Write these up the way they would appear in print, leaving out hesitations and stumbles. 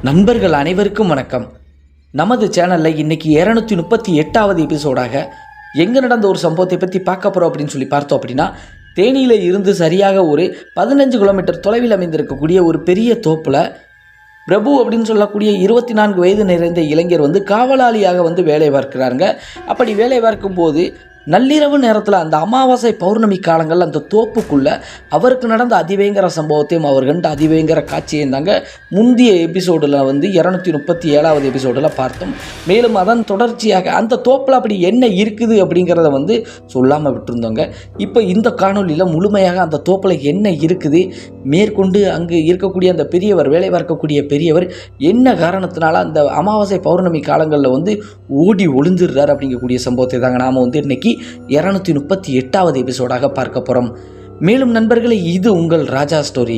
நண்பர்கள் அனைவருக்கும் வணக்கம். நமது சேனலில் இன்றைக்கி 238வது எபிசோடாக எங்கே நடந்த ஒரு சம்பவத்தை பற்றி பார்க்க போகிறோம் அப்படின்னு சொல்லி பார்த்தோம் அப்படின்னா, தேனியில் இருந்து சரியாக ஒரு 15 கிலோமீட்டர் தொலைவில் அமைந்திருக்கக்கூடிய ஒரு பெரிய தோப்பில் பிரபு அப்படின்னு சொல்லக்கூடிய 24 வயது நிறைந்த இளைஞர் காவலாளியாக வேலை பார்க்கிறாருங்க. அப்படி வேலை பார்க்கும்போது நள்ளிரவு நேரத்தில் அந்த அமாவாசை பௌர்ணமி காலங்கள் அந்த தோப்புக்குள்ளே அவருக்கு நடந்த அதிபயங்கர சம்பவத்தையும் அவர் கண்ட அதிபயங்கர காட்சியையும் தாங்க முந்தைய எபிசோடில் 237வது எபிசோடில் பார்த்தோம். மேலும் அதன் தொடர்ச்சியாக அந்த தோப்பில் அப்படி என்ன இருக்குது அப்படிங்கிறத சொல்லாமல் விட்டுருந்தோங்க. இப்போ இந்த காணொலியில் முழுமையாக அந்த தோப்பில் என்ன இருக்குது, மேற்கொண்டு அங்கு இருக்கக்கூடிய அந்த பெரியவர், வேலை பார்க்கக்கூடிய பெரியவர் என்ன காரணத்தினால அந்த அமாவாசை பௌர்ணமி காலங்களில் ஓடி ஒளிஞ்சிடுறார் அப்படிங்கக்கூடிய சம்பவத்தை தாங்க நாம் இன்னைக்கு 238வது எபிசோடாக பார்க்க போகிறோம். மேலும் நண்பர்களே, இது உங்கள் ராஜா ஸ்டோரி.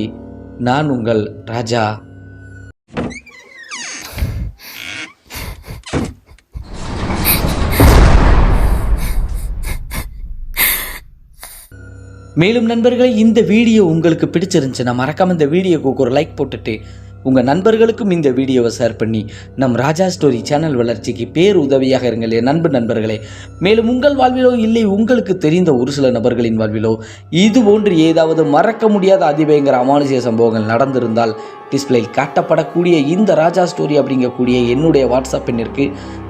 நான் உங்கள் ராஜா. மேலும் நண்பர்களே, இந்த வீடியோ உங்களுக்கு பிடிச்சிருந்துச்சுன்னா மறக்காம இந்த வீடியோக்கு ஒரு லைக் போட்டுட்டு உங்கள் நண்பர்களுக்கும் இந்த வீடியோவை ஷேர் பண்ணி நம் ராஜா ஸ்டோரி சேனல் வளர்ச்சிக்கு பேர் உதவியாக இருங்களே நண்பர்களே. மேலும் உங்கள் வாழ்விலோ இல்லை உங்களுக்கு தெரிந்த ஒரு சில நபர்களின் வாழ்விலோ இது போன்று ஏதாவது மறக்க முடியாத அதிபயங்கர அமானுஷ்ய சம்பவங்கள் நடந்திருந்தால் டிஸ்பிளேயில் காட்டப்படக்கூடிய இந்த ராஜா ஸ்டோரி அப்படிங்கக்கூடிய என்னுடைய வாட்ஸ்அப் எண்ணிற்கு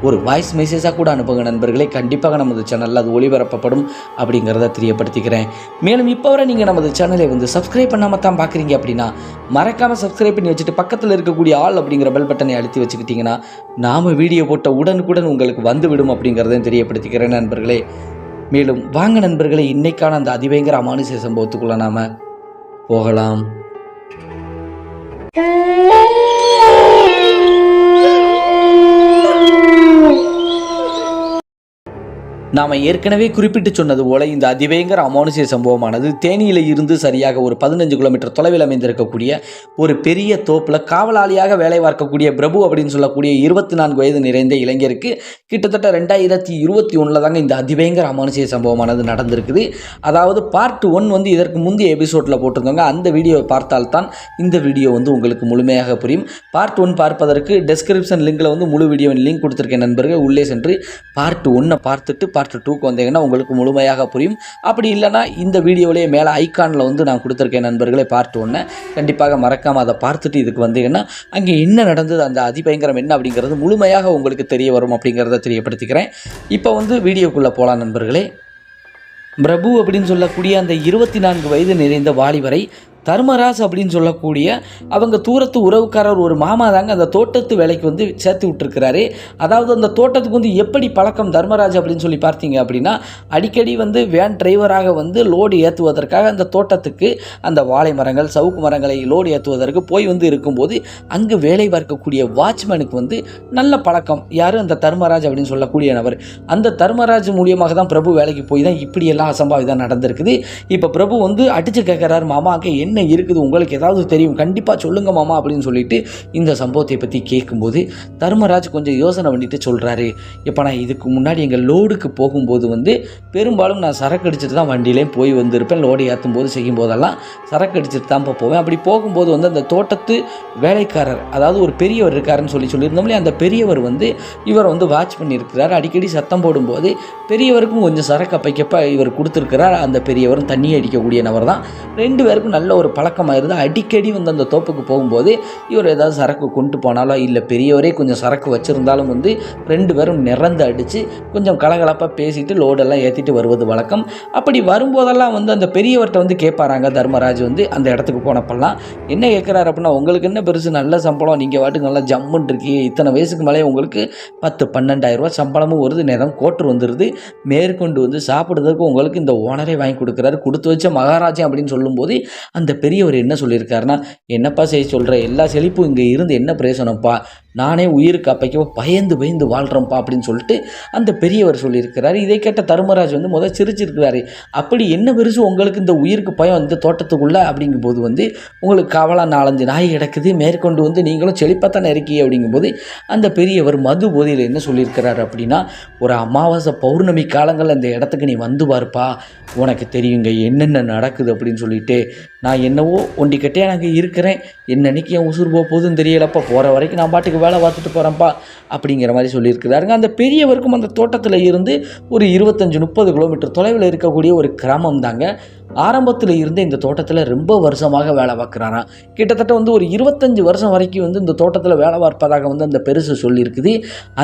ஒரு வாய்ஸ் மெசேஜாக கூட அனுப்புங்க நண்பர்களே. கண்டிப்பாக நமது சேனலில் அது ஒளிபரப்பப்படும் அப்படிங்கிறத தெரியப்படுத்திக்கிறேன். மேலும் இப்போ வரை நீங்கள் நமது சேனலை சப்ஸ்கிரைப் பண்ணாமல் தான் பார்க்குறீங்க அப்படின்னா மறக்காமல் சப்ஸ்கிரைப் பண்ணி வச்சுட்டு பக்கத்தில் இருக்கக்கூடிய ஆல் அப்படிங்கிற பெல் பட்டனை அழுத்தி வச்சுக்கிட்டிங்கன்னா நாம் வீடியோ போட்ட உடனுக்குடன் உங்களுக்கு வந்துவிடும் அப்படிங்கிறதையும் தெரியப்படுத்திக்கிறேன் நண்பர்களே. மேலும் வாங்க நண்பர்களே, இன்னைக்கான அந்த அதிபயங்கர அமானுஷ்ய சம்பவத்துக்குள்ளே நாம் போகலாம். நாம் ஏற்கனவே குறிப்பிட்டு சொன்னது போல இந்த அதிபயங்கர அமானுஷ்ய சம்பவமானது தேனியில் இருந்து சரியாக ஒரு 15 கிலோமீட்டர் தொலைவில் அமைந்திருக்கக்கூடிய ஒரு பெரிய தோப்பில் காவலாளியாக வேலை பார்க்கக்கூடிய பிரபு அப்படின்னு சொல்லக்கூடிய 24 வயது நிறைந்த இளைஞருக்கு கிட்டத்தட்ட 2021 தாங்க இந்த அதிபயங்கர அமானுஷ்ய சம்பவமானது நடந்திருக்குது. அதாவது பார்ட் 1 இதற்கு முந்தைய எபிசோடில் போட்டிருந்தாங்க. அந்த வீடியோவை பார்த்தால்தான் இந்த வீடியோ உங்களுக்கு முழுமையாக புரியும். பார்ட் 1 பார்ப்பதற்கு டெஸ்கிரிப்ஷன் லிங்கில் முழு வீடியோவின் லிங்க் கொடுத்துருக்கேன் நண்பர்கள். உள்ளே சென்று பார்ட் 1 பார்த்துட்டு பார்ட் 2க்கு வந்தீங்கன்னா உங்களுக்கு முழுமையாக புரியும். அப்படி இல்லைனா இந்த வீடியோவிலேயே மேலே ஐக்கானில் நான் கொடுத்துருக்கேன் நண்பர்களே பார்ட் 1. கண்டிப்பாக மறக்காமல் அதை பார்த்துட்டு இதுக்கு வந்தீங்கன்னா அங்கே என்ன நடந்தது, அந்த அதிபயங்கரம் என்ன அப்படிங்கிறது முழுமையாக உங்களுக்கு தெரிய வரும் அப்படிங்கிறத தெரியப்படுத்திக்கிறேன். இப்போ வீடியோக்குள்ளே போகலாம் நண்பர்களே. பிரபு அப்படின்னு சொல்லக்கூடிய அந்த 24 வயது நிறைந்த வாலிபரை தர்மராஜ் அப்படின்னு சொல்லக்கூடிய அவங்க தூரத்து உறவுக்காரர் ஒரு மாமா தாங்க அந்த தோட்டத்து வேலைக்கு சேர்த்து விட்டுருக்கிறாரு. அதாவது அந்த தோட்டத்துக்கு எப்படி பழக்கம் தர்மராஜ் அப்படின்னு சொல்லி பார்த்தீங்க அப்படின்னா, அடிக்கடி வேன் டிரைவராக லோடு ஏற்றுவதற்காக அந்த தோட்டத்துக்கு அந்த வாழை மரங்கள், சவுக்கு மரங்களை லோடு ஏற்றுவதற்கு போய் இருக்கும்போது அங்கு வேலை பார்க்கக்கூடிய வாட்ச்மேனுக்கு நல்ல பழக்கம். யார்? அந்த தர்மராஜ் அப்படின்னு சொல்லக்கூடிய நபர். அந்த தர்மராஜ் மூலியமாக தான் பிரபு வேலைக்கு போய் தான் இப்படியெல்லாம் அசம்பாவிதம் நடந்திருக்குது. இப்போ பிரபு அடித்து கேட்குறாரு, மாமாவுக்கு என்ன இருக்குது, உங்களுக்கு ஏதாவது தெரியும், கண்டிப்பாக சொல்லுங்க மாமா அப்படின்னு சொல்லிட்டு இந்த சம்பவத்தை பற்றி கேட்கும்போது தர்மராஜ் கொஞ்சம் யோசனை பண்ணிட்டு சொல்கிறாரு, இப்போ நான் இதுக்கு முன்னாடி எங்கள் லோடுக்கு போகும்போது பெரும்பாலும் நான் சரக்கு அடிச்சுட்டு தான் வண்டியிலேயும் போய் வந்திருப்பேன். லோடு ஏற்றும் போது செய்யும் போதெல்லாம் சரக்கு அடிச்சுட்டு தான் போவேன். அப்படி போகும்போது அந்த தோட்டத்து வேலைக்காரர், அதாவது ஒரு பெரியவர் இருக்காருன்னு சொல்லியிருந்தோம் இல்லையா, அந்த பெரியவர் இவர் வாட்ச் பண்ணியிருக்கிறார். அடிக்கடி சத்தம் போடும்போது பெரியவருக்கும் கொஞ்சம் சரக்கு அப்பைக்கப்ப இவர் கொடுத்துருக்கிறார். அந்த பெரியவரும் தண்ணி அடிக்கக்கூடிய நபர் தான். 2 பேருக்கும் நல்ல ஒரு பழக்கமாக இருந்தால் அடிக்கடி அந்த தோப்புக்கு போகும்போது இவர் ஏதாவது சரக்கு கொண்டு போனாலோ இல்லை பெரியவரே கொஞ்சம் சரக்கு வச்சுருந்தாலும் 2 பேரும் நிறந்து அடித்து கொஞ்சம் கலகலப்பாக பேசிட்டு லோடெல்லாம் ஏற்றிட்டு வருவது வழக்கம். அப்படி வரும்போதெல்லாம் அந்த பெரியவர்கிட்ட கேட்பாராங்க தர்மராஜ் அந்த இடத்துக்கு போனப்பெல்லாம். என்ன கேட்குறாரு அப்படின்னா, உங்களுக்கு என்ன பெருசு, நல்ல சம்பளம், நீங்கள் வாட்டுக்கு நல்லா ஜம்முன்னு இருக்கீங்க, இத்தனை வயசுக்கு மேலே உங்களுக்கு 10-12 ரூபா சம்பளமும் வருது, நேரம் கோட்டர் வந்துடுது, மேற்கொண்டு சாப்பிடுறதுக்கு உங்களுக்கு இந்த ஓனரே வாங்கி கொடுக்குறாரு, கொடுத்து வச்ச மகாராஜா அப்படின்னு சொல்லும்போது அந்த பெரியவர் என்ன சொல்லியிருக்காருன்னா, என்னப்பா செய்ய சொல்கிற, எல்லா செழிப்பும் இங்கே இருந்து என்ன பிரயோசனப்பா, நானே உயிருக்கு அப்பைக்கோ பயந்து பயந்து வாழ்கிறேன்ப்பா அப்படின்னு சொல்லிட்டு அந்த பெரியவர் சொல்லியிருக்கிறாரு. இதை கேட்ட தர்மராஜ் வந்து முதல் சிரிச்சிருக்கிறாரு. அப்படி என்ன பெருசு உங்களுக்கு இந்த உயிருக்கு பயம் இந்த தோட்டத்துக்குள்ளே அப்படிங்கும்போது வந்து உங்களுக்கு கவலை 4-5 நாய் கிடக்குது, மேற்கொண்டு வந்து நீங்களும் செழிப்பாத்தானே இருக்கீங்க அப்படிங்கும்போது அந்த பெரியவர் மது போதையில் என்ன சொல்லியிருக்கிறாரு அப்படின்னா, ஒரு அமாவாசை பௌர்ணமி காலங்கள் அந்த இடத்துக்கு நீ வந்து பாருப்பா, உனக்கு தெரியுங்க என்னென்ன நடக்குது அப்படின்னு சொல்லிட்டு, நான் என்னவோ ஒண்டிக்கட்டே எனக்கு இருக்கிறேன், என்னன்னைக்கு என் உசுறு போகுதுன்னு தெரியலப்பா, போகிற வரைக்கும் நான் பாட்டுக்கு வேலை பார்த்துட்டு போகிறேன்ப்பா அப்படிங்கிற மாதிரி சொல்லியிருக்கிறாருங்க. அந்த பெரியவருக்கும் அந்த தோட்டத்தில் இருந்து ஒரு 25-30 கிலோமீட்டர் தொலைவில் இருக்கக்கூடிய ஒரு கிராமம் தாங்க. ஆரம்பத்தில் இருந்தே இந்த தோட்டத்தில் ரொம்ப வருஷமாக வேலை பார்க்குறாராம். கிட்டத்தட்ட வந்து ஒரு 25 வருஷம் வரைக்கும் வந்து இந்த தோட்டத்தில் வேலை பார்ப்பதாக வந்து அந்த பெருசு சொல்லியிருக்குது.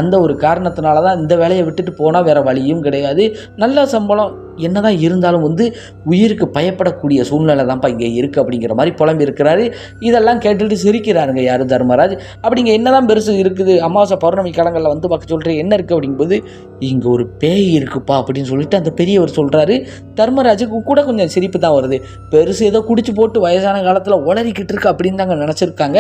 அந்த ஒரு காரணத்தினால தான் இந்த வேலையை விட்டுட்டு போனால் வேறு வழியும் கிடையாது, நல்ல சம்பளம் என்னதான் இருந்தாலும் வந்து உயிருக்கு பயப்படக்கூடிய சூழ்நிலை தான்ப்பா இங்கே இருக்குது அப்படிங்கிற மாதிரி புலம்பி இருக்கிறாரு. இதெல்லாம் கேட்டுட்டு சிரிக்கிறாருங்க யார் தர்மராஜ். அப்படிங்க என்னதான் பெருசு இருக்குது, அமாவாசை பௌர்ணமி காலங்களில் வந்து பார்க்க சொல்கிறேன் என்ன இருக்குது அப்படிங்கும்போது, இங்கே ஒரு பேய் இருக்குப்பா அப்படின்னு சொல்லிட்டு அந்த பெரியவர் சொல்கிறாரு. தர்மராஜுக்கு கூட கொஞ்சம் சிரிப்பு தான் வருது. பெருசு ஏதோ குடிச்சு போட்டு வயசான காலத்தில் உளறிக்கிட்டு இருக்கு அப்படின்னு தாங்க நினச்சிருக்காங்க.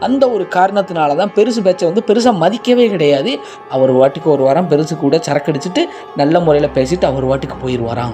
அந்த ஒரு காரணத்தினால தான் பெருசு பேச்சை வந்து பெருசாக மதிக்கவே கிடையாது. அவர் வாட்டுக்கு ஒரு வாரம் பெருசு கூட சரக்கடிச்சிட்டு நல்ல முறையில் பேசிட்டு அவர் வாட்டுக்கு போயிடுவாராம்.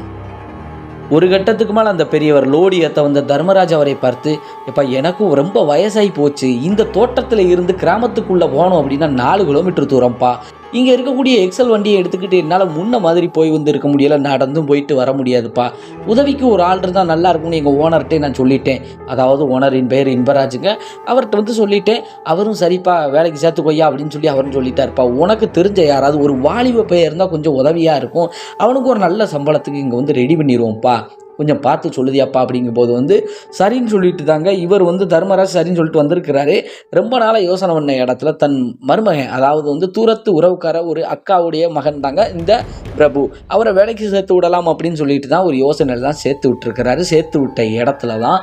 ஒரு கட்டத்துக்கு மேலே அந்த பெரியவர் லோடி ஏற்ற வந்த தர்மராஜ் அவரை பார்த்து, எப்பா எனக்கும் ரொம்ப வயசாகி போச்சு, இந்த தோட்டத்தில் இருந்து கிராமத்துக்குள்ளே போகணும் அப்படின்னா 4 கிலோமீட்டர் தூரம்ப்பா, இங்கே இருக்கக்கூடிய எக்ஸல் வண்டியை எடுத்துக்கிட்டு என்னால் முன்ன மாதிரி போய் வந்து இருக்க முடியலை, நடந்தும் போயிட்டு வர முடியாதுப்பா, உதவிக்கு ஒரு ஆள் இருந்தால் நல்லா இருக்கும்னு எங்கள் ஓனர்கிட்டே நான் சொல்லிட்டேன். அதாவது ஓனரின் பேர் இன்பராஜுங்க. அவர்கிட்ட வந்து சொல்லிட்டேன். அவரும் சரிப்பா வேலைக்கு சேர்த்துக்கொய்யா அப்படின்னு சொல்லி அவரும் சொல்லிட்டாருப்பா. உனக்கு தெரிஞ்ச யாராவது ஒரு வாலிப பையன் இருந்தால் கொஞ்சம் உதவியாக இருக்கும், அவனுக்கு ஒரு நல்ல சம்பளத்துக்கு இங்கே வந்து ரெடி பண்ணிடுவோம்ப்பா, கொஞ்சம் பார்த்து சொல்லுதியாப்பா அப்படிங்கும்போது வந்து சரின்னு சொல்லிட்டு தாங்க இவர் வந்து தர்மராஜ் சரின்னு சொல்லிட்டு வந்திருக்கிறாரு. ரொம்ப நாளாக யோசனை பண்ண இடத்துல தன் மருமகன், அதாவது வந்து தூரத்து உறவுக்கார ஒரு அக்காவுடைய மகன் தாங்க இந்த பிரபு, அவரை வேலைக்கு சேர்த்து விடலாம் அப்படின்னு சொல்லிட்டு தான் ஒரு யோசனையில் தான் சேர்த்து விட்டுருக்கிறாரு. சேர்த்து விட்ட இடத்துல தான்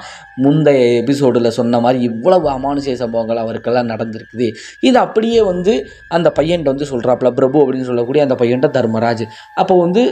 முந்தைய எபிசோடில் சொன்ன மாதிரி இவ்வளவு அமானுஷ சம்பவங்கள் அவருக்கெல்லாம் நடந்திருக்குது. இது அப்படியே வந்து அந்த பையன்கிட்ட வந்து சொல்கிறாப்புல, பிரபு அப்படின்னு சொல்லக்கூடிய அந்த பையன்கிட்ட தர்மராஜ். அப்போ வந்து,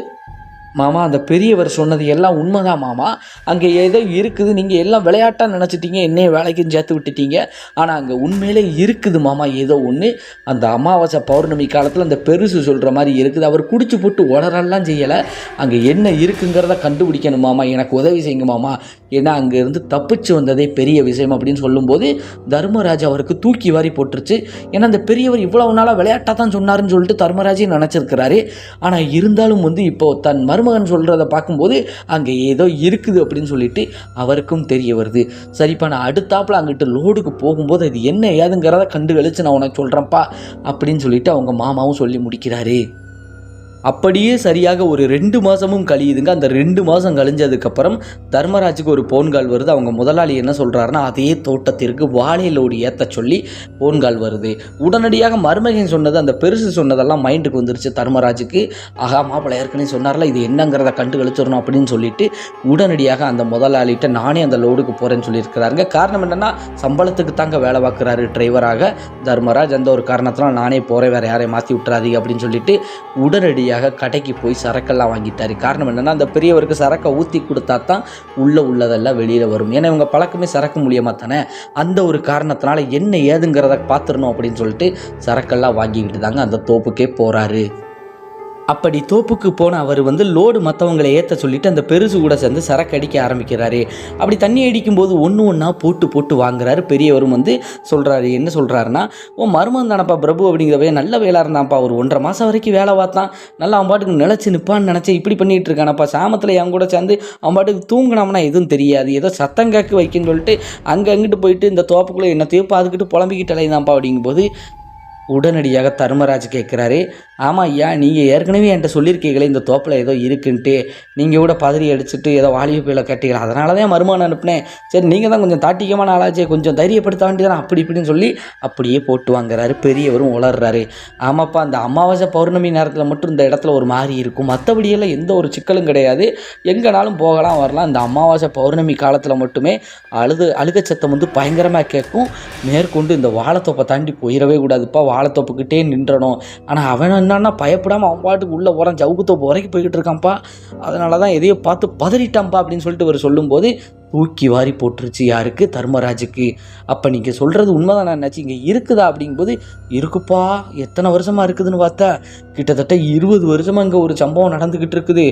மாமா அந்த பெரியவர் சொன்னது எல்லாம் உண்மைதான் மாமா, அங்கே ஏதோ இருக்குது, நீங்கள் எல்லாம் விளையாட்டாக நினச்சிட்டீங்க, என்னைய வேலைக்கும் சேர்த்து விட்டுட்டீங்க, ஆனால் அங்கே உண்மையிலே இருக்குது மாமா ஏதோ ஒன்று, அந்த அமாவாசை பௌர்ணமி காலத்தில் அந்த பெருசு சொல்கிற மாதிரி இருக்குது, அவர் குடிச்சு போட்டு உளரெல்லாம் செய்யலை, அங்கே என்ன இருக்குங்கிறத கண்டுபிடிக்கணும் மாமா, எனக்கு உதவி செய்யுங்க மாமா, ஏன்னா அங்கேருந்து தப்பிச்சு வந்ததே பெரிய விஷயம் அப்படின்னு சொல்லும்போது தர்மராஜ் அவருக்கு தூக்கி வாரி போட்டுருச்சு. ஏன்னா அந்த பெரியவர் இவ்வளவு நாளாக விளையாட்டாக தான் சொன்னாருன்னு சொல்லிட்டு தர்மராஜே நினச்சிருக்கிறாரு. ஆனால் இருந்தாலும் வந்து இப்போது தன் மருமகன் சொல்கிறத பார்க்கும்போது அங்கே ஏதோ இருக்குது அப்படின்னு சொல்லிட்டு அவருக்கும் தெரிய வருது. சரிப்பா நான் அடுத்தாப்பில் அங்கிட்டு லோடுக்கு போகும்போது அது என்ன ஏதுங்கிறத கண்டு கழிச்சு நான் உனக்கு சொல்கிறேன்ப்பா அப்படின்னு சொல்லிட்டு அவங்க மாமாவும் சொல்லி முடிக்கிறாரு. அப்படியே சரியாக ஒரு 2 மாதமும் கழியுதுங்க. அந்த 2 மாதம் கழிஞ்சதுக்கப்புறம் தர்மராஜுக்கு ஒரு போன்கால் வருது. அவங்க முதலாளி என்ன சொல்கிறாருன்னா, அதே தோட்டத்திற்கு வாழை லோடு ஏற்ற சொல்லி போன்கால் வருது. உடனடியாக மருமகன் சொன்னது, அந்த பெருசு சொன்னதெல்லாம் மைண்டுக்கு வந்துருச்சு தர்மராஜுக்கு. ஆகா மாப்பிள்ளை ஏற்கனவே சொன்னார்ல, இது என்னங்கிறத கண்டு கழிச்சிடணும் அப்படின்னு சொல்லிட்டு உடனடியாக அந்த முதலாளிகிட்ட நானே அந்த லோடுக்கு போகிறேன்னு சொல்லியிருக்கிறாருங்க. காரணம் என்னென்னா, சம்பளத்துக்கு தாங்க வேலை பார்க்குறாரு டிரைவராக தர்மராஜ். அந்த ஒரு காரணத்தினால் நானே போகிறேன், வேறு யாரையும் மாற்றி விட்டுறாதீங்க அப்படின்னு சொல்லிட்டு உடனடியாக கடைக்கு போய் சரக்கெல்லாம் வாங்கிட்டாரு. காரணம் என்னன்னா, அந்த பெரியவருக்கு சரக்கை ஊற்றி கொடுத்தா தான் உள்ளதெல்லாம் வெளியில் வரும். ஏன்னா இவங்க பழக்கமே சரக்கு மூலியமாக தானே. அந்த ஒரு காரணத்தினால என்ன ஏதுங்கிறத பார்த்துடணும் அப்படின்னு சொல்லிட்டு சரக்கெல்லாம் வாங்கிக்கிட்டு தாங்க அந்த தோப்புக்கே போகிறாரு. அப்படி தோப்புக்கு போன அவர் வந்து லோடு மற்றவங்களை ஏற்ற சொல்லிவிட்டு அந்த பெருசு கூட சேர்ந்து சரக்கு அடிக்க ஆரம்பிக்கிறாரு. அப்படி தண்ணி அடிக்கும்போது ஒன்று போட்டு வாங்குறாரு. பெரியவரும் வந்து சொல்கிறாரு, என்ன சொல்கிறாருன்னா, உன் மருமகன் தானப்பா பிரபு அப்படிங்கிறவே நல்ல வேலை இருந்தான்ப்பா, ஒரு 1.5 மாதம் வரைக்கும் வேலை பார்த்தான், நல்லா அவன் பாட்டுக்கு நிலச்சி நிற்பான்னு நினச்சேன், இப்படி பண்ணிகிட்டு இருக்கானப்பா, சாமத்தில் என் கூட சேர்ந்து அவன் பாட்டுக்கு தூங்கினோம்னா எதுவும் தெரியாது, ஏதோ சத்தங்காக்கு வைக்கன்னு சொல்லிட்டு அங்கிட்டு போயிட்டு இந்த தோப்புக்குள்ளே என்னத்தையோ பார்த்துக்கிட்டு புலம்பிக்கிட்டு அலைந்தான்ப்பா அப்படிங்கும்போது உடனடியாக தர்மராஜ் கேட்குறாரு, ஆமாம் ஐயா, நீங்கள் ஏற்கனவே என்கிட்ட சொல்லியிருக்கீங்களே இந்த தோப்பில் ஏதோ இருக்குன்ட்டு, நீங்கள் கூட பதறி அடிச்சுட்டு ஏதோ வாலிப பையில கேட்டீங்களா, அதனால தான் மருமகன் அனுப்புனேன், சரி நீங்கள் தான் கொஞ்சம் தாட்டிக்கமான ஆளாச்சே, கொஞ்சம் தைரியப்படுத்த வேண்டியதானே அப்படி இப்படின்னு சொல்லி அப்படியே போட்டு வாங்குறாரு. பெரியவரும் உளர்றாரு, ஆமாப்பா அந்த அமாவாசை பௌர்ணமி நேரத்தில் மட்டும் இந்த இடத்துல ஒரு மாதிரி இருக்கும், மற்றபடியெல்லாம் எந்த ஒரு சிக்கலும் கிடையாது, எங்கேனாலும் போகலாம் வரலாம், இந்த அமாவாசை பௌர்ணமி காலத்தில் மட்டுமே அழுக சத்தம் வந்து பயங்கரமாக கேட்கும், மேற்கொண்டு இந்த வாழைத்தோப்பை தாண்டி போயிடவே கூடாதுப்பா, வாழைத்தோப்புக்கிட்டே நின்றணும். ஆனால் அவன் என்னன்னா பயப்படாமல் அவன் பாட்டுக்கு உள்ளே போகிறான், ஜவுக்கு தோப்பு வரைக்கும் போய்கிட்டு இருக்கான்ப்பா, அதனால தான் எதையோ பார்த்து பதறிட்டான்ப்பா அப்படின்னு சொல்லிட்டு அவர் சொல்லும்போது தூக்கி வாரி போட்டுருச்சு. யாருக்கு? தர்மராஜுக்கு. அப்போ நீங்கள் சொல்கிறது உண்மைதான் என்னாச்சு இங்கே இருக்குதா அப்படிங்கும்போது, இருக்குப்பா. எத்தனை வருஷமாக இருக்குதுன்னு பார்த்தா கிட்டத்தட்ட 20 வருஷமாக இங்கே ஒரு சம்பவம் நடந்துக்கிட்டு இருக்குது.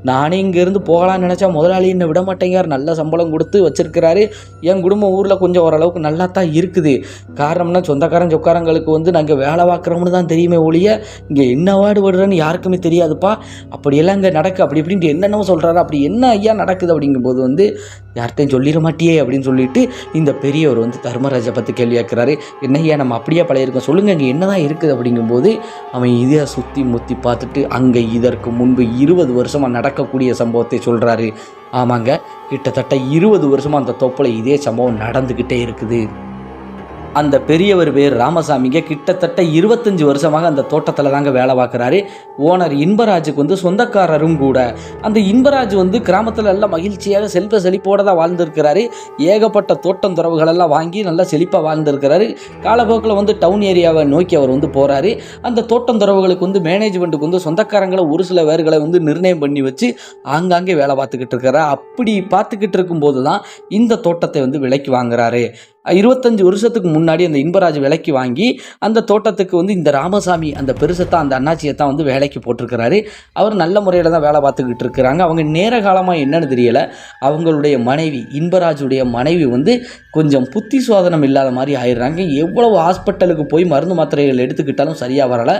நானே இங்கேருந்து போகலான்னு நினச்சா முதலாளி என்னை விட மாட்டேங்கார். நல்ல சம்பளம் கொடுத்து வச்சிருக்கிறாரு. என் குடும்பம் ஊரில் கொஞ்சம் ஓரளவுக்கு நல்லா தான் இருக்குது. காரணம்னா சொந்தக்காரங்களுக்கு நாங்கள் வேலை பார்க்குறோம்னு தான் தெரியுமே ஒழிய இங்கே என்ன அவார்டு விடுறேன்னு யாருக்குமே தெரியாதுப்பா. அப்படியெல்லாம் இங்கே நடக்கு அப்படி இப்படின்ட்டு என்னென்னவோ சொல்கிறாரு. அப்படி என்ன ஐயா நடக்குது அப்படிங்கும்போது யார்கிட்டையும் சொல்லிட மாட்டியே அப்படின்னு சொல்லிட்டு இந்த பெரியவர் தர்மராஜை பற்றி கேள்வி கேட்குறாரு. என்னையா நம்ம அப்படியே பழையிருக்கோம், சொல்லுங்கள் இங்கே என்ன தான் இருக்குது அப்படிங்கும்போது அவன் இதை சுற்றி முத்தி பார்த்துட்டு அங்கே இதற்கு முன்பு 20 வருஷமாக நடக்கக்கூடிய சம்பவத்தை சொல்கிறாரு. ஆமாங்க, கிட்டத்தட்ட 20 வருஷமாக அந்த தொப்பில் இதே சம்பவம் நடந்துக்கிட்டே இருக்குது. அந்த பெரியவர் பேர் ராமசாமிங்க. கிட்டத்தட்ட 25 வருஷமாக அந்த தோட்டத்தில் தாங்க வேலை பார்க்குறாரு. ஓனர் இன்பராஜுக்கு சொந்தக்காரரும் கூட. அந்த இன்பராஜ் கிராமத்தில் எல்லாம் மகிழ்ச்சியாக செல்வ செழிப்போடு தான் வாழ்ந்துருக்கிறாரு. ஏகப்பட்ட தோட்டம் துறவுகளெல்லாம் வாங்கி நல்லா செழிப்பாக வாழ்ந்துருக்கிறாரு. காலப்போக்கில் டவுன் ஏரியாவை நோக்கி அவர் போகிறாரு. அந்த தோட்டம் துறவுகளுக்கு மேனேஜ்மெண்ட்டுக்கு சொந்தக்காரங்களை ஒரு சில பேர்களை நிர்ணயம் பண்ணி வச்சு ஆங்காங்கே வேலை பார்த்துக்கிட்டு இருக்கிறார். அப்படி பார்த்துக்கிட்டு இருக்கும்போது தான் இந்த தோட்டத்தை விலைக்கு வாங்குறாரு. 25 வருஷத்துக்கு முன்னாடி அந்த இன்பராஜ் விலைக்கு வாங்கி அந்த தோட்டத்துக்கு இந்த ராமசாமி அந்த பெருசத்தான் அந்த அண்ணாச்சியை தான் வேலைக்கு போட்டிருக்கிறாரு. அவர் நல்ல முறையில் தான் வேலை பார்த்துக்கிட்டு இருக்கிறாங்க. அவங்க நேர காலமாக என்னன்னு தெரியலை, அவங்களுடைய மனைவி இன்பராஜுடைய மனைவி கொஞ்சம் புத்தி சோதனம் இல்லாத மாதிரி ஆயிடுறாங்க. எவ்வளவு ஹாஸ்பிட்டலுக்கு போய் மருந்து மாத்திரைகள் எடுத்துக்கிட்டாலும் சரியாக வரலை.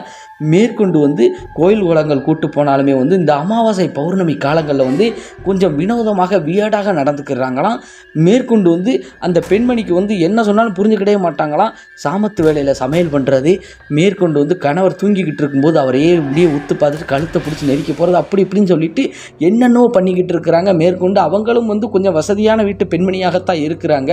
மேற்கொண்டு கோயில் குளங்கள் கூட்டு போனாலுமே இந்த அமாவாசை பௌர்ணமி காலங்களில் கொஞ்சம் வினோதமாக வியர்டாக நடந்துக்கிறாங்களாம். மேற்கொண்டு அந்த பெண்மணிக்கு என்ன சொன்னாலும் புரிஞ்சுக்கிட்டே மாட்டாங்களாம். சாமத்து வேலையில் சமையல் பண்ணுறது, மேற்கொண்டு கணவர் தூங்கிக்கிட்டு இருக்கும்போது அவரையே இப்படியே உத்து பார்த்துட்டு கழுத்தை பிடிச்சி நெருக்கி போகிறது, அப்படி இப்படின்னு சொல்லிட்டு என்னென்னோ பண்ணிக்கிட்டு இருக்கிறாங்க. மேற்கொண்டு அவங்களும் கொஞ்சம் வசதியான வீட்டு பெண்மணியாகத்தான் இருக்கிறாங்க.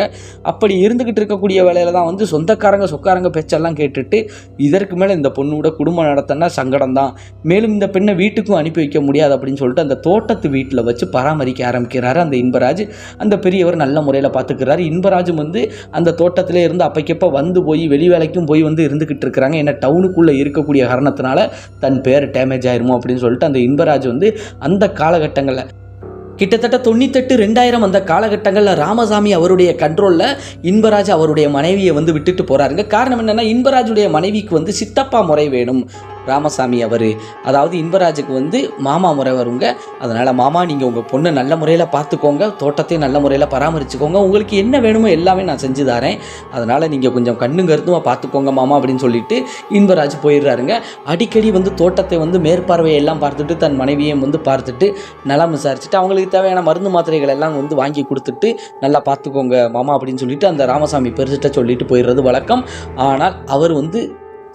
அப்படி இருந்துக்கிட்டு இருக்கக்கூடிய வேலையில் தான் சொந்தக்காரங்க சொக்காரங்க பேச்செல்லாம் கேட்டுட்டு இதற்கு மேலே இந்த பொண்ணோட குடும்பம் நடத்தினா சங்கடம் தான், மேலும் இந்த பெண்ணை வீட்டுக்கும் அனுப்பி வைக்க முடியாது அப்படின்னு சொல்லிட்டு அந்த தோட்டத்து வீட்டில் வச்சு பராமரிக்க ஆரம்பிக்கிறாரு அந்த இன்பராஜ். அந்த பெரியவர் நல்ல முறையில் பார்த்துக்கிறாரு. இன்பராஜும் அந்த தோட்டத்திலே இருந்து அப்பைக்கப்போ போய் வெளி வேலைக்கும் போய் இருந்துக்கிட்டு இருக்கிறாங்க. ஏன்னா டவுனுக்குள்ளே இருக்கக்கூடிய காரணத்தினால தன் பேர் டேமேஜ் ஆயிருமோ அப்படின்னு சொல்லிட்டு அந்த இன்பராஜ் அந்த காலகட்டங்களில் கிட்டத்தட்ட 98 2000 அந்த காலகட்டங்களில் ராமசாமி அவருடைய கண்ட்ரோலில் இன்பராஜ் அவருடைய மனைவியை விட்டுட்டு போகிறாருங்க. காரணம் என்னென்னா இன்பராஜுடைய மனைவிக்கு சித்தப்பா முறை வேணும். ராமசாமி அதாவது இன்பராஜுக்கு மாமா முறை வருங்க. அதனால் மாமா நீங்கள் உங்கள் பொண்ணை நல்ல முறையில் பார்த்துக்கோங்க, தோட்டத்தையும் நல்ல முறையில் பராமரிச்சுக்கோங்க, உங்களுக்கு என்ன வேணுமோ எல்லாமே நான் செஞ்சு தரேன், அதனால் நீங்கள் கொஞ்சம் கண்ணும் கருத்துமாக பார்த்துக்கோங்க மாமா அப்படின்னு சொல்லிட்டு இன்பராஜ் போயிடுறாருங்க. அடிக்கடி தோட்டத்தை மேற்பார்வையெல்லாம் பார்த்துட்டு தன் மனைவியையும் பார்த்துட்டு நலம் விசாரிச்சுட்டு அவங்களுக்கு தேவையான மருந்து மாத்திரைகள் எல்லாம் வாங்கி கொடுத்துட்டு நல்லா பார்த்துக்கோங்க மாமா அப்படின்னு சொல்லிட்டு அந்த ராமசாமி பெருசிட்ட சொல்லிட்டு போயிடுறது வழக்கம். ஆனால் அவர்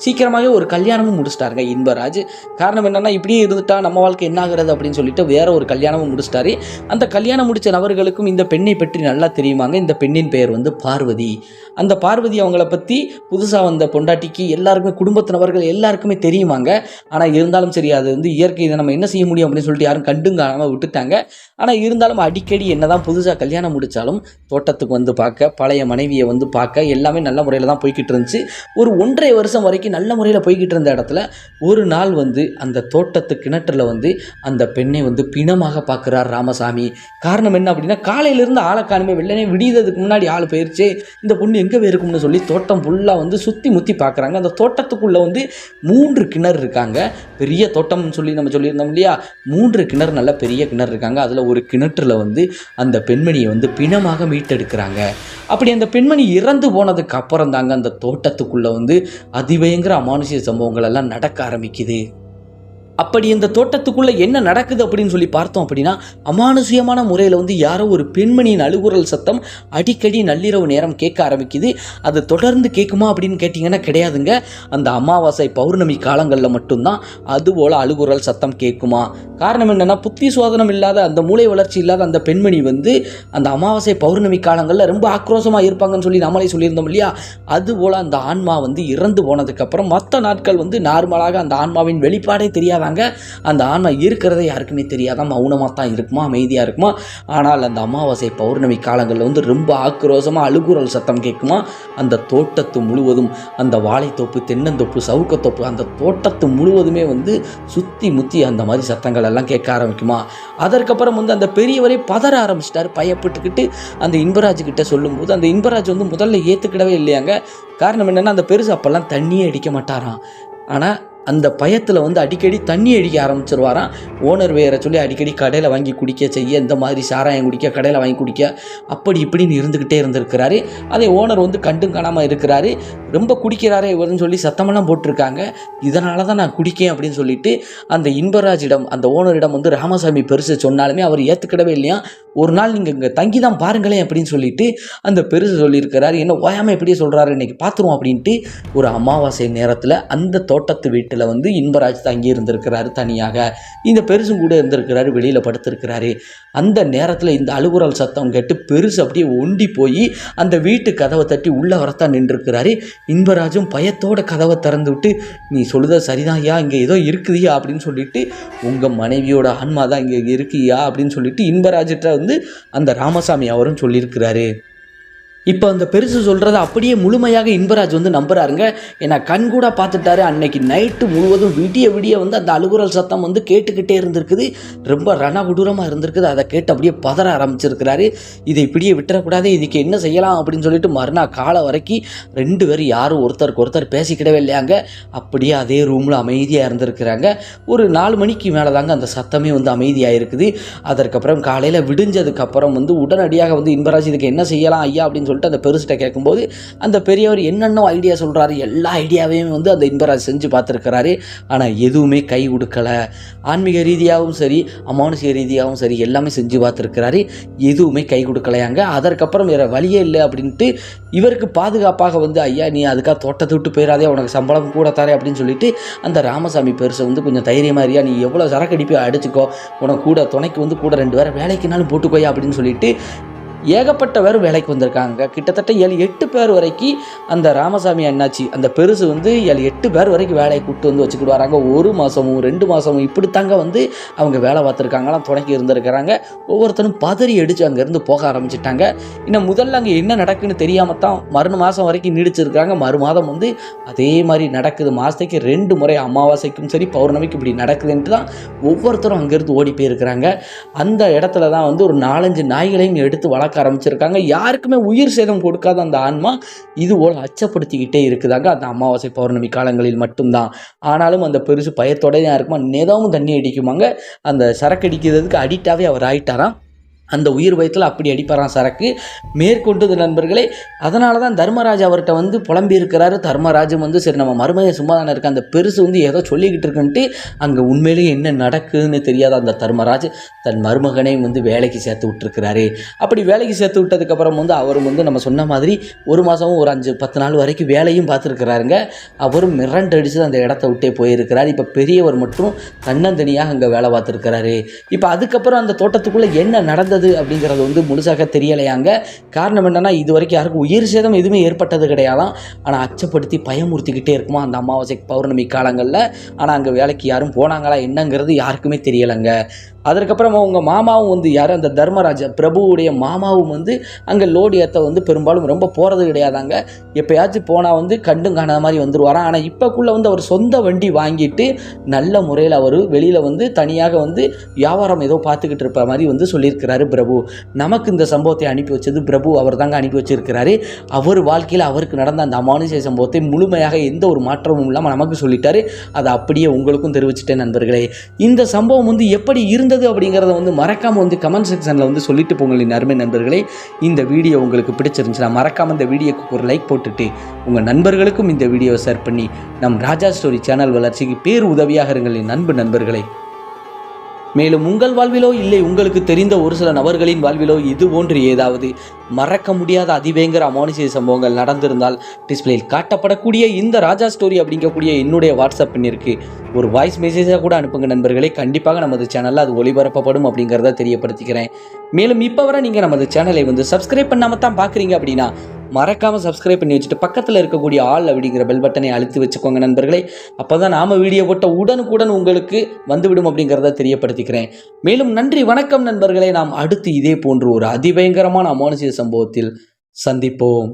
சீக்கிரமாகவே ஒரு கல்யாணமும் முடிச்சிட்டாருங்க இன்பராஜ். காரணம் என்னென்னா இப்படியே இருந்துட்டா நம்ம வாழ்க்கை என்ன ஆகிறது அப்படின்னு சொல்லிட்டு வேற ஒரு கல்யாணமும் முடிச்சிட்டாரு. அந்த கல்யாணம் முடித்த நபர்களுக்கும் இந்த பெண்ணை பற்றி நல்லா தெரியுமாங்க. இந்த பெண்ணின் பெயர் பார்வதி. அந்த பார்வதி அவங்கள பற்றி புதுசாக வந்த பொண்டாட்டிக்கு எல்லாருக்குமே குடும்பத்தினவர்கள் எல்லாருக்குமே தெரியுமாங்க. ஆனால் இருந்தாலும் சரி அது இயற்கை, இதை நம்ம என்ன செய்ய முடியும் அப்படின்னு சொல்லிட்டு யாரும் கண்டுங்காமல் விட்டுட்டாங்க. ஆனால் இருந்தாலும் அடிக்கடி என்னதான் புதுசாக கல்யாணம் முடித்தாலும் தோட்டத்துக்கு பார்க்க, பழைய மனைவியை பார்க்க எல்லாமே நல்ல முறையில் தான் போய்கிட்டு இருந்துச்சு. ஒரு 1.5 வருஷம் வரைக்கும் நல்ல முறையில் போய்கிட்டு இருந்த இடத்துல ஒரு நாள் அந்த தோட்டத்து கிணற்றில் அந்த பெண்ணை பிணமாக பார்க்குறார் ராமசாமி. காரணம் என்ன அப்படின்னா காலையிலேருந்து ஆளை காணுமே, வெள்ளனே விடியதுக்கு முன்னாடி ஆள் போயிடுச்சு, இந்த பொண்ணு எங்கே போயிருக்கும்னு சொல்லி தோட்டம் ஃபுல்லாக சுற்றி முற்றி பார்க்குறாங்க. அந்த தோட்டத்துக்குள்ளே 3 கிணறு இருக்காங்க. பெரிய தோட்டம்னு சொல்லி நம்ம சொல்லியிருந்தோம் இல்லையா, 3 கிணறு நல்ல பெரிய கிணறு இருக்காங்க. அதில் ஒரு கிணற்றில் அந்த பெண்மணியை பிணமாக மீட்டெடுக்கிறாங்க. அப்படி அந்த பெண்மணி இறந்து போனதுக்கு அப்புறம் தாங்க அந்த தோட்டத்துக்குள்ளே அதிபயங்கர அமானுஷ்ய சம்பவங்கள் எல்லாம் நடக்க ஆரம்பிக்குது. அப்படி இந்த தோட்டத்துக்குள்ளே என்ன நடக்குது அப்படின்னு சொல்லி பார்த்தோம் அப்படின்னா அமானுஷ்யமான முறையில் யாரோ ஒரு பெண்மணியின் அழுகுரல் சத்தம் அடிக்கடி நள்ளிரவு நேரம் கேட்க ஆரம்பிக்குது. அது தொடர்ந்து கேட்குமா அப்படின்னு கேட்டிங்கன்னா கிடையாதுங்க. அந்த அமாவாசை பௌர்ணமி காலங்களில் மட்டும்தான் அதுபோல் அழுகுரல் சத்தம் கேட்குமா. காரணம் என்னென்னா புத்தி சோதனம் இல்லாத அந்த மூளை வளர்ச்சி இல்லாத அந்த பெண்மணி அந்த அமாவாசை பௌர்ணமி காலங்களில் ரொம்ப ஆக்ரோஷமாக இருப்பாங்கன்னு சொல்லி நம்மளே சொல்லியிருந்தோம் இல்லையா. அதுபோல் அந்த ஆன்மா இறந்து போனதுக்கப்புறம் மற்ற நாட்கள் நார்மலாக அந்த ஆன்மாவின் வெளிப்பாடே தெரியாத தாங்க அந்த ஆன்மா இருக்கிறதே யாருக்குமே தெரியாதான், மௌனமாக தான் இருக்குமா, அமைதியாக இருக்குமா. ஆனால் அந்த அமாவாசை பௌர்ணமி காலங்களில் வந்து ரொம்ப ஆக்ரோஷமாக அழுகுரல் சத்தம் கேட்குமா. அந்த தோட்டத்து முழுவதும், அந்த வாழைத்தோப்பு, தென்னந்தோப்பு, சவுக்கத்தோப்பு, அந்த தோட்டத்து முழுவதுமே வந்து சுற்றி முற்றி அந்த மாதிரி சத்தங்கள் எல்லாம் கேட்க ஆரம்பிக்குமா. அதற்கப்புறம் வந்து அந்த பெரியவரே பதற ஆரம்பிச்சிட்டாரு, பயப்பட்டுக்கிட்டு அந்த இன்பராஜ்கிட்ட சொல்லும்போது அந்த இன்பராஜ் வந்து முதல்ல ஏற்றுக்கிடவே இல்லையாங்க. காரணம் என்னென்னா அந்த பெருசு அப்போல்லாம் தண்ணியே அடிக்க மாட்டாராம். ஆனால் அந்த பயத்தில் வந்து அடிக்கடி தண்ணி அடிக்க ஆரம்பிச்சிருவாராம். ஓனர் வேற சொல்லி அடிக்கடி கடையில் வாங்கி குடிக்க செய்ய, இந்த மாதிரி சாராயம் குடிக்க, கடையில் வாங்கி குடிக்க, அப்படி இப்படின்னு இருந்துக்கிட்டே இருந்திருக்கிறாரு. அதே ஓனர் வந்து கண்டும் காணாமல் இருக்கிறாரு. ரொம்ப குடிக்கிறாரே இவருன்னு சொல்லி சத்தமெல்லாம் போட்டிருக்காங்க. இதனால தான் நான் குடிக்கேன் அப்படின்னு சொல்லிட்டு அந்த இன்பராஜிடம், அந்த ஓனரிடம் வந்து ராமசாமி பெருசு சொன்னாலுமே அவர் ஏற்றுக்கிடவே இல்லையா. ஒரு நாள் நீங்கள் இங்கே தங்கி தான் பாருங்களேன் அப்படின்னு சொல்லிட்டு அந்த பெருசு சொல்லியிருக்கிறாரு. என்ன ஓயாமல் எப்படியே சொல்கிறாரு, இன்றைக்கி பார்த்துருவோம் அப்படின்ட்டு ஒரு அமாவாசை நேரத்தில் அந்த தோட்டத்து வீட்டில் வந்து இன்பராஜ் தங்கி இருந்திருக்கிறாரு தனியாக. இந்த பெருசும் கூட இருந்திருக்கிறாரு, வெளியில் படுத்திருக்கிறாரு. அந்த நேரத்தில் இந்த அழுகுரல் சத்தம் கேட்டு பெருசு அப்படியே ஒண்டி போய் அந்த வீட்டு கதவை தட்டி உள்ளே வரத்தான் நின்றுருக்கிறாரு. இன்பராஜும் பயத்தோட கதவை திறந்து விட்டு, நீ சொல்லுத சரிதான் ஐயா, இங்கே ஏதோ இருக்குதுயா அப்படின்னு சொல்லிட்டு, உங்கள் மனைவியோட ஆன்மா தான் இங்கே இருக்குயா அப்படின்னு சொல்லிட்டு இன்பராஜிட்ட வந்து அந்த ராமசாமி அவரும் சொல்லியிருக்கிறாரு. இப்போ அந்த பெருசு சொல்கிறத அப்படியே முழுமையாக இன்பராஜ் வந்து நம்புறாருங்க. ஏன்னா கண் கூட பார்த்துட்டாரு. அன்னைக்கு நைட்டு முழுவதும் விடிய விடிய வந்து அந்த அழுகுரல் சத்தம் வந்து கேட்டுக்கிட்டே இருந்திருக்குது. ரொம்ப ரணகுடூரமாக இருந்திருக்குது. அதை கேட்டு அப்படியே பதற ஆரம்பிச்சிருக்கிறாரு. இதை இப்படியே விட்டுறக்கூடாது, இதுக்கு என்ன செய்யலாம் அப்படின்னு சொல்லிட்டு மறுநாள் காலை வரைக்கும் 2 பேரும் யாரும் ஒருத்தருக்கு ஒருத்தர் பேசிக்கிடவே இல்லையாங்க. அப்படியே அதே ரூமில் அமைதியாக இருந்திருக்கிறாங்க. ஒரு 4 மணிக்கு மேலே தாங்க அந்த சத்தமே வந்து அமைதியாக இருக்குது. அதற்கப்புறம் காலையில் விடிஞ்சதுக்கப்புறம் வந்து உடனடியாக வந்து இன்பராஜ் இதுக்கு என்ன செய்யலாம் ஐயா அப்படின்னு சொல்லிட்டு அந்த பெருசிட்ட கேட்கும்போது அந்த பெரியவர் என்னென்ன ஐடியா சொல்கிறாரு. எல்லா ஐடியாவையும் வந்து அந்த இன்பராஜ் செஞ்சு பார்த்துருக்கிறாரு. ஆனால் எதுவுமே கை கொடுக்கலை. ஆன்மீக ரீதியாகவும் சரி, அமானுஷிக ரீதியாகவும் சரி, எல்லாமே செஞ்சு பார்த்துருக்கிறாரு. எதுவுமே கை கொடுக்கலையாங்க. அதற்கப்புறம் வேறு வழியே இல்லை அப்படின்ட்டு இவருக்கு பாதுகாப்பாக வந்து, ஐயா நீ அதுக்காக தோட்டத்தை விட்டு போயிடாதே, உனக்கு சம்பளம் கூட தரேன் அப்படின்னு சொல்லிட்டு அந்த ராமசாமி பெருசை வந்து கொஞ்சம் தைரியமாக இருக்கியா, நீ எவ்வளோ சரக்கு அடிப்போ அடிச்சுக்கோ, உனக்கு கூட துணைக்கு வந்து கூட 2 பேரை வேலைக்குனாலும் போட்டுக்கோயா அப்படின்னு சொல்லிட்டு ஏகப்பட்ட பேர் வேலைக்கு வந்திருக்காங்க. கிட்டத்தட்ட 7-8 பேர் வரைக்கும் அந்த ராமசாமி அண்ணாச்சி அந்த பெருசு வந்து 7-8 பேர் வரைக்கும் வேலையை கூப்பிட்டு வந்து வச்சுக்கிட்டு வராங்க. 1 மாதமும் 2 மாதமும் இப்படித்தாங்க வந்து அவங்க வேலை பார்த்துருக்காங்களாம், துணைக்கு இருந்திருக்கிறாங்க. ஒவ்வொருத்தரும் பதறி அடித்து அங்கேருந்து போக ஆரம்பிச்சிட்டாங்க. இன்னும் முதல்ல அங்கே என்ன நடக்குன்னு தெரியாமல் தான் மறு மாதம் வரைக்கும் நீடிச்சிருக்காங்க. மறு மாதம் வந்து அதே மாதிரி நடக்குது. மாதத்துக்கு 2 முறை அமாவாசைக்கும் சரி பௌர்ணமிக்கும் இப்படி நடக்குதுன்ட்டு தான் ஒவ்வொருத்தரும் அங்கேருந்து ஓடி போயிருக்கிறாங்க. அந்த இடத்துல தான் வந்து ஒரு 4-5 நாய்களையும் எடுத்து வளர்க்க ஆரம்பிச்சிருக்காங்க. யாருக்குமே உயிர் சேதம் கொடுக்காத அந்த ஆன்மா இது போல் அச்சப்படுத்திக்கிட்டே இருக்குதாங்க அந்த அமாவாசை பௌர்ணமி காலங்களில் மட்டும்தான். ஆனாலும் அந்த பெருசு பயத்தோடய தான் இருக்குமா, நேதாவும் தண்ணி அடிக்குமாங்க. அந்த சரக்கு அடிக்கிறதுக்கு அடிக்டாகவே அவர் ஆயிட்டாராம். அந்த உயிர் பயத்தில் அப்படி அடிப்பாரான் சரக்கு. மேற்கொண்டது நண்பர்களே, அதனால தான் தர்மராஜ் அவர்கிட்ட வந்து புலம்பி இருக்கிறாரு. தர்மராஜும் வந்து சரி நம்ம மருமையை சும்மா தானே இருக்க, அந்த பெருசு வந்து ஏதோ சொல்லிக்கிட்டு இருக்குன்ட்டு அங்கே உண்மையிலேயே என்ன நடக்குதுன்னு தெரியாத அந்த தர்மராஜ் தன் மருமகனையும் வந்து வேலைக்கு சேர்த்து விட்டுருக்கிறாரு. அப்படி வேலைக்கு சேர்த்து விட்டதுக்கப்புறம் வந்து அவரும் வந்து நம்ம சொன்ன மாதிரி 1 மாதமும் ஒரு 5-10 நாள் வரைக்கும் வேலையும் பார்த்துருக்கிறாருங்க. அவரும் மிரண்டு அடித்து அந்த இடத்த விட்டே போயிருக்கிறார். இப்போ பெரியவர் மட்டும் தன்னந்தனியாக அங்கே வேலை பார்த்துருக்கிறாரு. இப்போ அதுக்கப்புறம் அந்த தோட்டத்துக்குள்ளே என்ன நடந்தது அப்படிங்கிறது வந்து முழுசாக தெரியலையாங்க. காரணம் என்னன்னா இது வரைக்கும் யாருக்கும் உயிர் சேதம் எதுவுமே ஏற்பட்டது கிடையாதான். ஆனால் அச்சப்படுத்தி பயமுறுத்திக்கிட்டே இருக்குமா அந்த அமாவாசை பௌர்ணமி காலங்களில். ஆனால் அங்கே வேலைக்கு யாரும் போனாங்களா என்னங்கிறது யாருக்குமே தெரியலைங்க. அதற்கப்புறம் அவங்க மாமாவும் வந்து யார் அந்த தர்மராஜ பிரபுவுடைய மாமாவும் வந்து அங்கே லோடு ஏற்ற வந்து பெரும்பாலும் ரொம்ப போகிறது கிடையாதாங்க. எப்போயாச்சும் போனால் வந்து கண்டும் காணாத மாதிரி வந்துடுவாராம். ஆனால் இப்போக்குள்ளே வந்து அவர் சொந்த வண்டி வாங்கிட்டு நல்ல முறையில் அவர் வெளியில் வந்து தனியாக வந்து வியாபாரம் ஏதோ பார்த்துக்கிட்டு இருப்ப மாதிரி வந்து சொல்லியிருக்கிறாரு பிரபு. நமக்கு இந்த சம்பவத்தை அனுப்பி வச்சது பிரபு அவர் தாங்க அனுப்பி வச்சிருக்கிறாரு. அவர் வாழ்க்கையில் அவருக்கு நடந்த அந்த அமானுஷ்ய சம்பவத்தை முழுமையாக எந்த ஒரு மாற்றமும் இல்லாமல் நமக்கு சொல்லிட்டாரு. அதை அப்படியே உங்களுக்கும் தெரிவிச்சிட்டேன் நண்பர்களே. இந்த சம்பவம் வந்து எப்படி இருந்தது அப்படிங்கிறத வந்து மறக்காம வந்து கமெண்ட் செக்ஷனில் வந்து சொல்லிட்டு போங்களின் அருமை நண்பர்களே. இந்த வீடியோ உங்களுக்கு பிடிச்சிருந்துச்சுன்னா மறக்காம இந்த வீடியோக்கு ஒரு லைக் போட்டுட்டு உங்கள் நண்பர்களுக்கும் இந்த வீடியோவை ஷேர் பண்ணி நம் ராஜா ஸ்டோரி சேனல் வளர்ச்சிக்கு பேர் உதவியாக இருங்கள் என் அன்பு நண்பர்களே. மேலும் உங்கள் வாழ்விலோ இல்லை உங்களுக்கு தெரிந்த ஒரு சில நபர்களின் வாழ்விலோ இது போன்று ஏதாவது மறக்க முடியாத அதிபயங்கர அமானுஷ்ய சம்பவங்கள் நடந்திருந்தால் டிஸ்பிளேயில் காட்டப்படக்கூடிய இந்த ராஜா ஸ்டோரி அப்படிங்கக்கூடிய என்னுடைய வாட்ஸ்அப் எண்ணிற்கு ஒரு வாய்ஸ் மெசேஜாக கூட அனுப்புங்க நண்பர்களே. கண்டிப்பாக நமது சேனலில் அது ஒளிபரப்பப்படும் அப்படிங்கிறத தெரியப்படுத்திக்கிறேன். மேலும் இப்போ வரை நீங்கள் நமது சேனலை சப்ஸ்கிரைப் பண்ணாமல் தான் பார்க்குறீங்க அப்படின்னா மறக்காமல் சப்ஸ்கிரைப் பண்ணி வச்சுட்டு பக்கத்தில் இருக்கக்கூடிய ஆல் அப்படிங்கிற பெல் பட்டனை அழுத்தி வச்சுக்கோங்க நண்பர்களே. அப்போ தான் நாம் வீடியோ போட்ட உடனுக்குடன் உங்களுக்கு வந்துவிடும் அப்படிங்கிறத தெரியப்படுத்திக்கிறேன். மேலும் நன்றி, வணக்கம் நண்பர்களே. நாம் அடுத்து இதே போன்று ஒரு அதிபயங்கரமான அமானுஷ்ய சம்பவத்தில் சந்திப்போம்.